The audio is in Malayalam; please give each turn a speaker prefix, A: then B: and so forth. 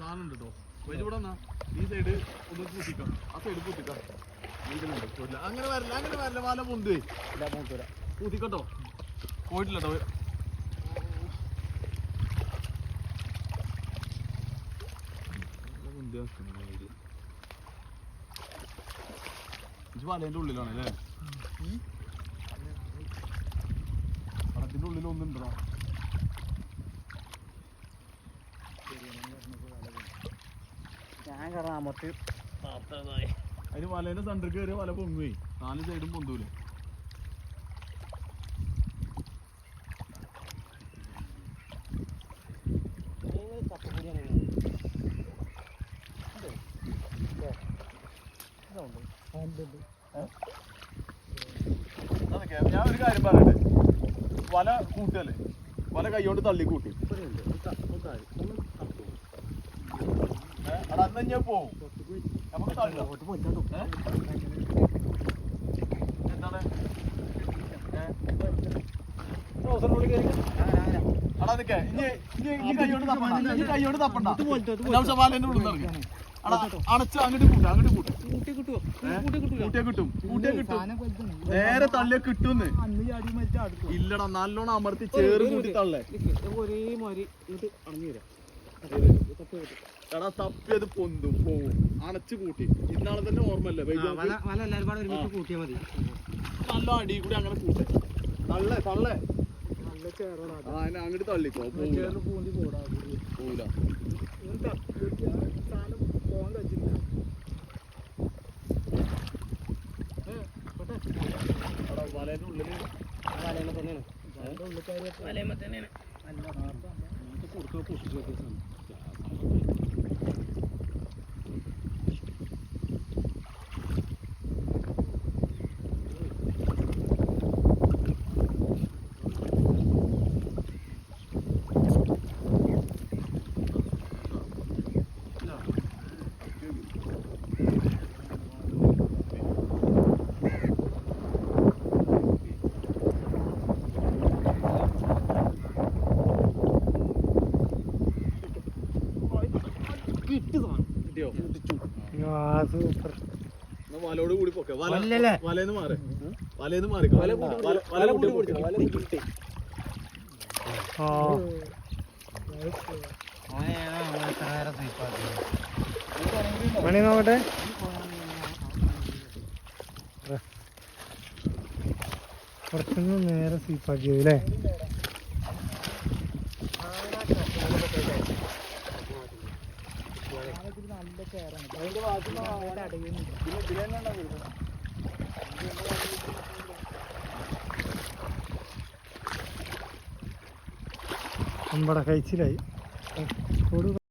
A: സാധനം കേട്ടോ ഇവിടെ ഈ സൈഡ് ഒന്ന് കൂട്ടിക്കാം, ആ സൈഡ് കൂട്ടിക്കാം. അങ്ങനെ വരില്ല, അങ്ങനെ വരില്ല. വല പൊന്ത് കൂട്ടിക്കട്ടോ, പോയിട്ടില്ല കേട്ടോ. വലേന്റെ ഉള്ളിലാണ് അല്ലേ? പടത്തിന്റെ ഉള്ളിൽ ഒന്നുണ്ടോ? അതിന് വലേന്റെ സെന്റർ കയറി വല പൊങ്ങുവേ, 4 സൈഡും പൊന്തൂലേ. ഞാൻ ഒരു കാര്യം പറയട്ടെ, വല കൂട്ടല്ലേ, വല കൈകൊണ്ട് തള്ളി കൂട്ടി അവിടെ അന്ന് ഞാൻ പോവും. നമുക്ക് എന്താണ് അടാ നിക്കേ, ഇനി കൈയോട് തപ്പണ്ട. വലേന്റെ ഉള്ളിൽ നിന്ന് ഇറങ്ങി അടച്ച് അങ്ങോട്ട് കിട്ടും. നേരെ തള്ളിയ കിട്ടുന്ന്. ഇല്ലടാ, നല്ലോണം അമർത്തി ചേറ് കൂട്ടി തള്ളേ. എടാ തപ്പിയത് പൊന്തും പോവും, അടച്ചു കൂട്ടി. ഇന്നാളെ തന്നെ ഓർമ്മല്ലേ, നല്ല അടി കൂടി അങ്ങനെ കൂട്ടെ. തള്ളേ അങ്ങോട്ട് തള്ളിക്കോ, പോവില്ല. വലേന്റെ ഉള്ളില് വലോട് കൂടി പോക്കെ. വലേന്ന് മാറി
B: മണി നോക്കട്ടെ. കുറച്ചൊന്ന് നേരെ സ്വീപ്പാക്കിയത് അല്ലേ? നല്ല ചേരാണ് അതിന്റെ ഭാഗത്ത് കഴിച്ചിലായി.